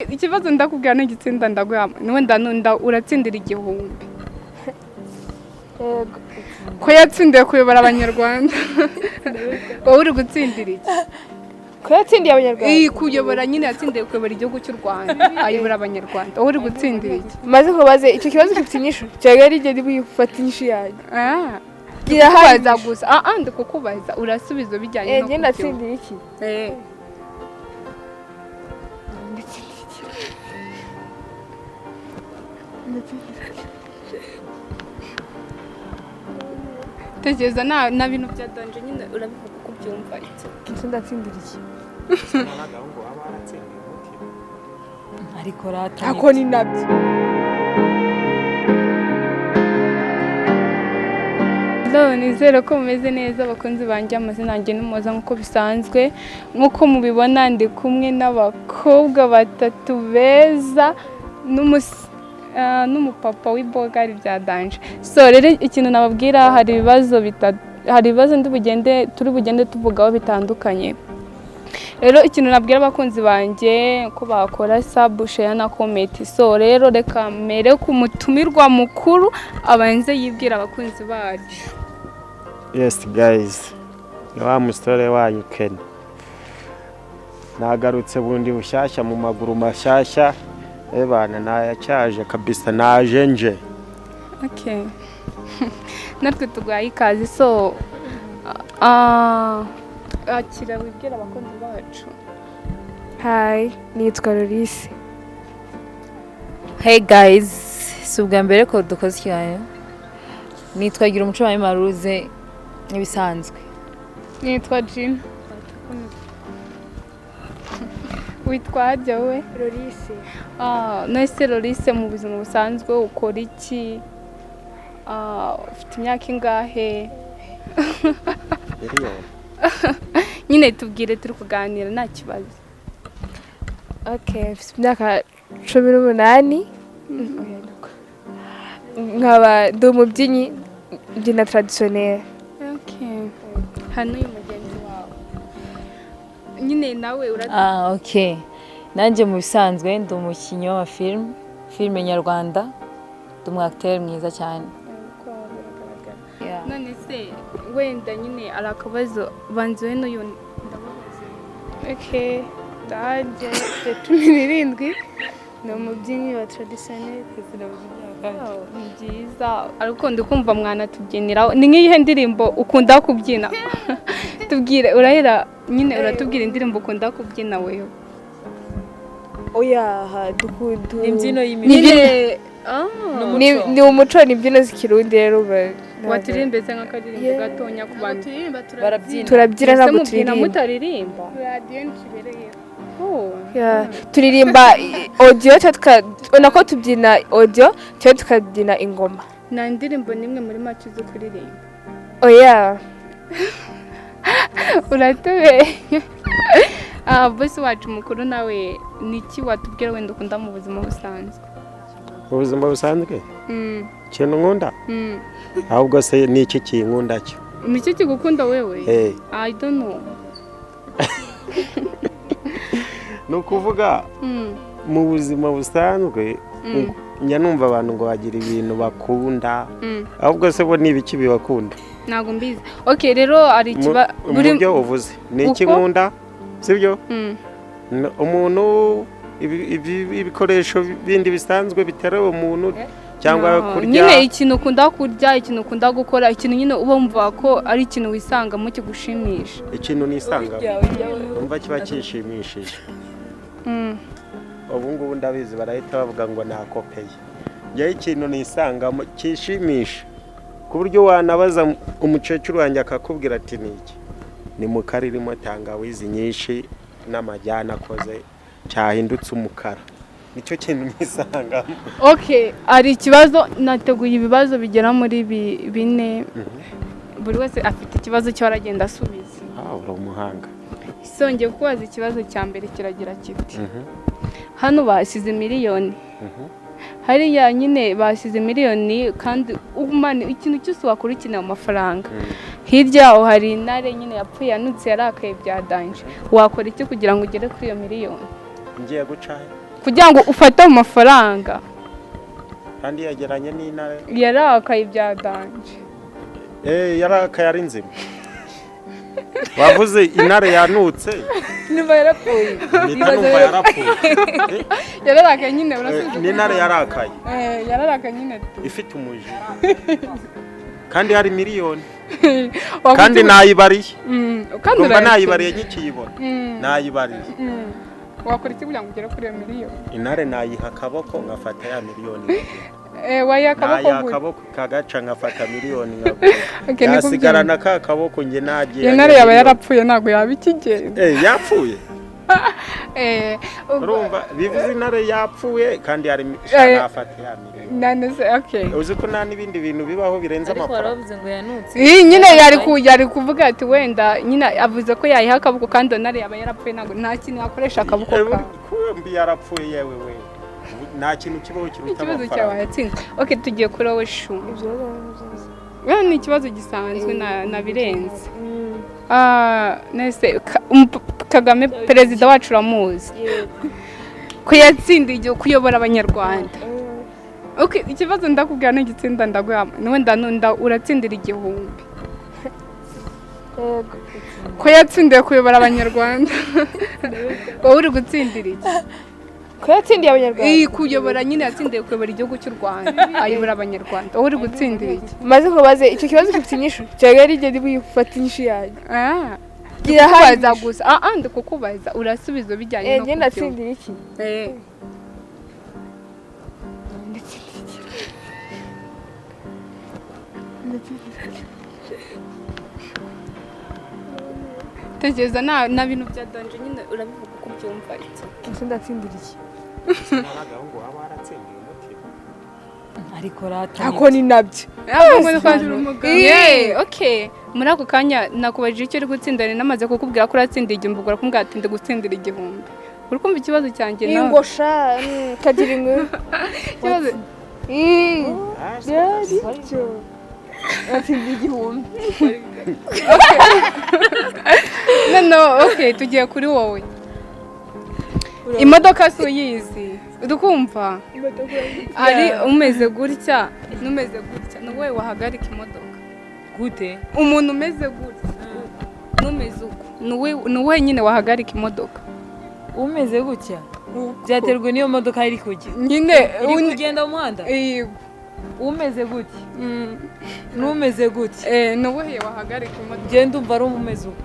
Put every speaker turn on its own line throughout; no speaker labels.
ikibazo ndakubwira n'igitsinda ndaguha niwe ndanunda uratsindira igihumbi
yego
ko yatsindiye kuyobora abanyarwanda wowe uri gutsindira iki
ko yatsindiye abanyarwanda
kuyobora nyine yatsindiye kuyobora igihugu cy'u Rwanda ayobora abanyarwanda wowe uri gutsindira iki
maze kubaze icyo kibazo gifite inyishu cyangwa ari igihe bifata inyishu yanyu
kirahaza gusa ndi kukubaza urasubiza bijyanye no
ngenda atsindira iki tekereza na bintu bya danje nyine urabivuga uko byumva iki ndatsindira iki
ariko rata
ako ni nabyo
nizere ko mumeze neza abakunzi banjye amazina yanjye n'umuza nk'uko bisanzwe nk'uko mubibona ndi kumwe n'abakobwa batatu beza n'umupapa w'ibogari bya danje so rero ikintu nababwira hari ibibazo turi bugende tuvugaho bitandukanye rero ikintu nabwira abakunzi banjye ko bakora sub share na comment so rero reka mere ku mutumirwa mukuru abanze yibwira abakunzi bacu.
Yes guys, ni wa musore wanyu Ken. Nagarutse bundi bushyashya mu maguru mashyashya ebana nayacyaje kabisa naje nje.
Okay. Natwe tugwaye ikazi so akira wibwira abakunzi bacu.
Hi, nitwa Lolise.
Hey guys, subwa mbere ko dukoze cyane. Nitwa gira umuco wa Maruze nibisanzwe.
Nitwa Jean. Witwa Jawe
Lolise.
Nese Lolise mu buzima busanzwe ukora iki? Ufite imyaka ingahe? Nyine tubwire turi kuganira nta kibazo.
Okay, mfite imyaka 18. Nkaba ndi umubyinnyi mbyina traditionnel.
Okay. Hano uyu mugenzi wawe. Nyine nawe
okay. Nanjye mu bisanzwe ndi umukinnyi wa film nyarwanda. Ndi umwacteur mwiza cyane.
None se wenda nyine arakabazo banzuwe n'uyu ndababaza.
Okay, ndaje 17 ni umubyinnyi wa traditionnel
byiza ariko ndikumva mwana tubyinira ni nk'iyihe ndirimbo ukunda kubyina tubwire urahera nyine uratubwira indirimbo ukunda kubyina wewe
oya
imbyino y'imibiri
ni umuco n'imbyino z'ikirundi rero
watirimbetse nk'akadirimbo gatonya ku bantu
turabyina ntabwo turirimba
mutaririmba radio nkibereye
turirimba audio nako tubyina audio cyangwa tukabyina ingoma
nta ndirimbo nimwe muri make zo kuririmba
oya
uratubeye bosi wacu mukuru nawe niki watubwira wenda ukunda mu buzima busanzwe
ubuzima busanzwe kintu nkunda ahubwo se ni iki kinkunda cyo
ni iki kigukunda wewe I don't know
nukuvuga mu buzima busanzwe njya numva abantu ngo bagira ibintu bakunda ahubwo se bo ni ibiki bibakunda
ntago mbizi okay rero ari
buri buryo uvuze ni iki nkunda sibyo umuntu ibikoresho bindi bisanzwe biterewe umuntu cyangwa kurya
nyine ikintu ukunda kurya ikintu ukunda gukora ikintu nyine ubumva ko ari ikintu wisangamo kigushimisha
ikintu nisanga umva kiba kishimishije ubu ngubu ndabizi barahita bavuga ngo nakopeye njye ikintu nisangamo kishimisha ku buryo wanabaza umukecuru wanjye akakubwira ati niki ni mu karirimo tangawizi nyinshi n'amajyana akoze cyahindutse umukara nicyo kintu nisangamo
okay ari ikibazo nateguye ibibazo bigera muri 4 buri wese afite ikibazo cyo aragenda asubiza
uri umuhanga
isongeye kubaza ikibazo cya mbere kiragira kiti hano basize miliyoni hariya nyine basize miliyoni kandi umane ikintu cyose wakora ukeneye amafaranga hirya yaho hari intare nyine yapfuye yanutse yarakaye bya danje wakora iki kugira ngo ugere kuri iyo miliyoni
ngiye guca
kugira ngo ufate mu mafaranga
kandi yageranye n'intare
yarakaye bya danje.
yarakaye ari nzima. Wavuze intare yanutse
Numva yarapfuye.
mpita numva yarapfuye.
Yararakaye nyine urasubiza.
N'intare yarakaye
Yararakaye nyine.
ifite umujinya kandi hari miliyoni kandi nayibariye.
Kandi
Umva nayibariye nkikiyibona nayibariye.
Wakora iki kugira ngo ugere kuri iyo miliyoni?
Intare nayiha akaboko ngafata ya miliyoni.
Wayiha akaboko
Nayiha
gute?
akaboko kagaca ngafata miliyoni ngaguha. Yasigarana ka kaboko nge nagiye.
Intare yaba yarapfuye ntabwo yaba ikigenda.
Yapfuye. Urumva bivuze intare yapfuye kandi hari nafata ya miliyoni.
Nanese
Uzi ko nta n'ibindi bintu bibaho birenze
Ariko
amafaranga.
waravuze ngo yanutse.
nyine yari kuvuga ati wenda nyine avuze ko yayiha akaboko kandi intare yaba yarapfuye ntabwo nta kintu yakoresha akaboko kawe.
Kumbi yarapfuye yewe we. Nta kintu kibaho kiruta
Ikibazo cyawe
amafaranga.
yatsinze. Tugiye kuri wowe shu. Ni ikibazo gisanzwe nabirenze. Nese Kagame perezida wacu uramuzi ko yatsindiye igihe kuyobora abanyarwanda. Ikibazo ndakubwira n'igitsinda ndaguha wenda uratsindira igihumbi ko yatsindiye kuyobora abanyarwanda. Wowe uri gutsindira iki?
Ko yatsindiye abanyarwanda.
Kuyobora nyine yatsindiye kuyobora igihugu cy'u Rwanda ayobora abanyarwanda. Wowe uri gutsindira iki?
Maze kubaze icyo kibazo gifite inyishu cyangwa ari igihe bifata inyishu yayo.
Kubaza gusa ndi kukubaza urasubiza bijyanye no
ngenda atsindira iki?
Tekereza na bintu bya danje nyine urabivuga uko byumva iki?
Ndatsindira iki?
Ngo waba waratsindiye umutima.
Ariko rata.
Ako ni nabyo.
Muri ako kanya nakubajije icyo uri gutsindana namaze kukubwira ko uratsindiye igihumbi ugura kumbwira ati ndi gutsindira igihumbi. Uri kumva ikibazo cyanjye nawe?
Ingo sha kagira inkuru.
Ikibazo
atsindiye igihumbi.
Tugiye kuri wowe. Imodoka si uyizi udukumva ari umeze gutya n'umeze gutya ni wowe wahagarika imodoka
Gute?
umuntu umeze gutya n'umeze uko ni wowe nyine wahagarika imodoka.
Umeze gutya? Byaterwa niyo modoka iri kujya.
Nyine
iri kugenda mu muhanda?
Yego.
Umeze gutya? N'umeze gutya?
Ni wowe wahagarika imodoka.
Genda umva ari umeze uko.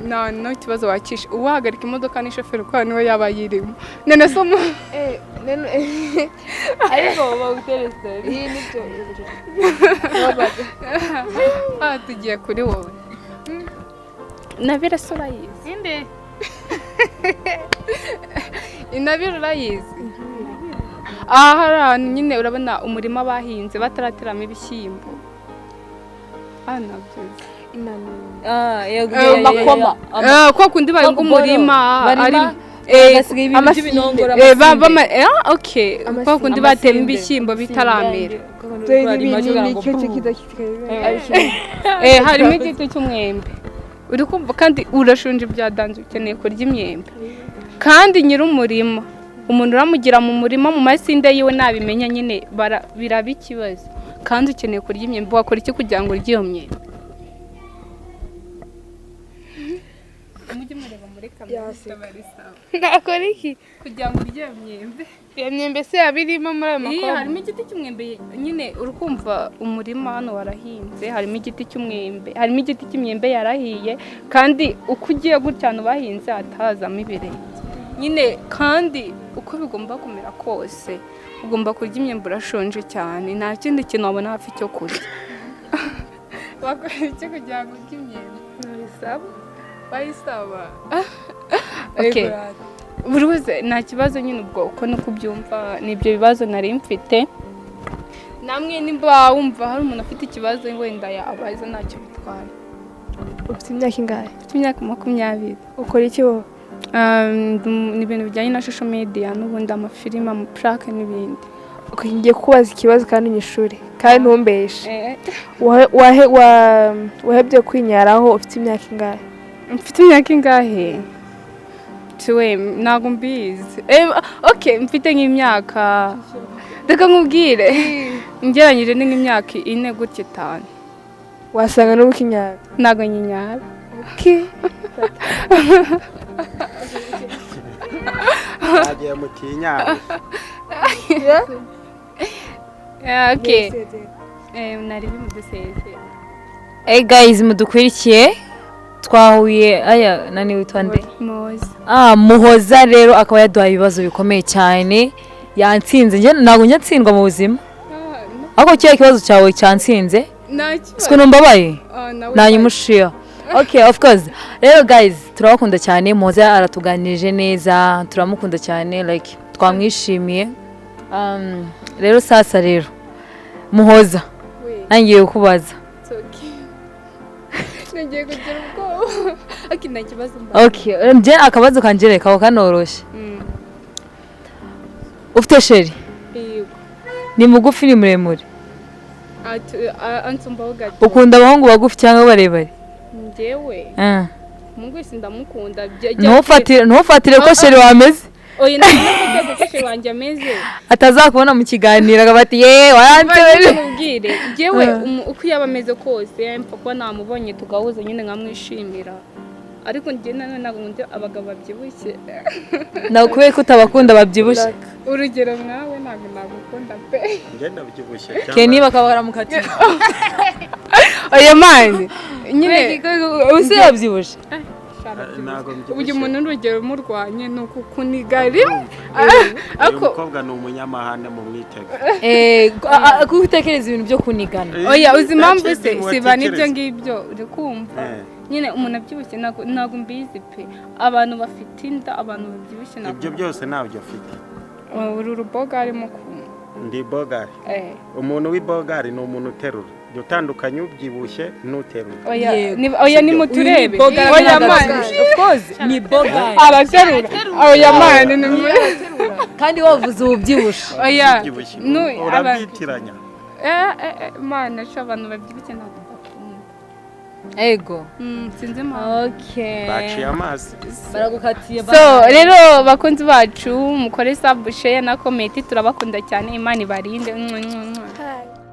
No kibazo wakisha uwahagarika imodoka ni shoferi kwa niwe yaba yirimo. Nene somo
ariko bawuteretse.
Iyi nibyo.
Tugiye kuri wowe. Nabira sura yizi.
Inde.
Inabira urayizi. Hari ahantu nyine urabona umurima bahinze batarateramo ibishyimbo. Nabyo.
Makoma.
Kwa kundi bahinga umurima ari kwa kundi batema ibishyimbo bitaramera. Harimo igiti cy'umwembe. Uri kumva kandi urashonje byadanze ukeneye kurya imyembe. Kandi nyir'umurima umuntu uramugira mu murima mu masinde yiwe nabimenya nyine biraba ikibazo. Kandi ukeneye kurya imyembe wakora iki kugira ngo urye iyo myembe? Mujye mureba muri kamera tabarisaba.
Nakora iki?
Kugira ngo urye iyo myembe.
Iyo myembe se yabirimo muri ayo makoma.
Harimo igiti cy'umwembe nyine urukumva umurima hano warahinze harimo igiti cy'umwembe harimo igiti cy'imyembe yarahiye kandi uko ugiye gutya bahinze hatazamo ibirenge nyine kandi uko bigomba kumera kose ugomba kurya imyembe urashonje cyane nta kindi kintu wabona hafi cyo kurya. Wakora iki kugira ngo urye imyembe? Bayisaba. Buri wese nta kibazo nyine ubwo uko no kubyumva nibyo bibazo nari mfite. Namwe nimba wumva hari umuntu afite ikibazo wenda yabaza ntacyo bitwaye.
Ufite imyaka ingahe?
Ufite imyaka 20.
Ukora iki wowe?
Ni ibintu bijyanye na social media n'ubundi amafilime amaplake n'ibindi.
Ngiye kubaza ikibazo kandi nyishuri kandi ntumbeshe. Wahebye kwinyaraho ufite imyaka ingahe?
Mfite imyaka ingahe? tuwe ntabwo mbizi okay mfite nk'imyaka reka nkubwire ngeranyije ni nk'imyaka 4 gutya 5
wasanga no gukinyara
ntabwo nyinyara
Agiye mu kinyaro.
okay nari bimuduseze
Hey guys mudukurikiye twahuye aya nani witwa nde Muhoza rero akaba yaduhaye ibibazo bikomeye cyane yantsinze nje ntabwo nyatsindwa mu buzima ako kiya kibazo cyawe cyansinze siko numbabaye nanyimushiya okay of course rero guys turabakunda cyane Muhoza aratuganirije neza turamukunda cyane like twamwishimiye rero sasa rero Muhoza nangiye kubaza
nagiye kugira ubwoba akina kibazo
okay nje akabazo kanjereka ko kanoroshye ufite sheri
yego
ni mugufi ni muremure
ansumbaho gato
ukunda abahungu bagufi cyangwa barebare
njyewe mungwisi ndamukunda
ntufatire ko sheri wameze
oya ntabwo ko sheri wanjye ameze
atazakubona mu kiganiro akabati warantewe
mubwire njyewe uko yaba ameze kose mpfa kuba namubonye tugahuza nyine nkamwishimira ariko njye ntabwo nkunda abagabo babyibushye
nakubwiye ko utabakunda babyibushye
urugero mwawe ntabwo nagukunda pe
Njye ndabyibushye
Kenny bakaba baramukatiye
oya mani nyine
usi yabyibushye
uyu muntu n'urugero murwanye ni ukukunigari
ako umukobwa ni umunyamahane mu mwitego
kuko utekereza ibintu byo kunigana
oya uzi impamvu se siba n'ibyo ngibyo uri kumva nyine umuntu abyibushye ntabwo mbizi pe abantu bafite inda abantu babyibushye ntabwo
ibyo byose ntabyo afite
uru rubogari mukuru
ndi bogari umuntu w'ibogari ni umuntu uterura utandukanye ubyibushye n'uterura
oya ni muturebe
oya mani of course ni bogari
araterura oya mani
kandi wavuze ubyibushye
oya
urabyitiranya
mani aca abantu babyibushye ntabwo bakunda
ego
sinzi impamvu
okay
baciye amazi
baragukatiye
so rero bakunzi bacu mukore subscribe na comment turabakunda cyane Imana ibarinde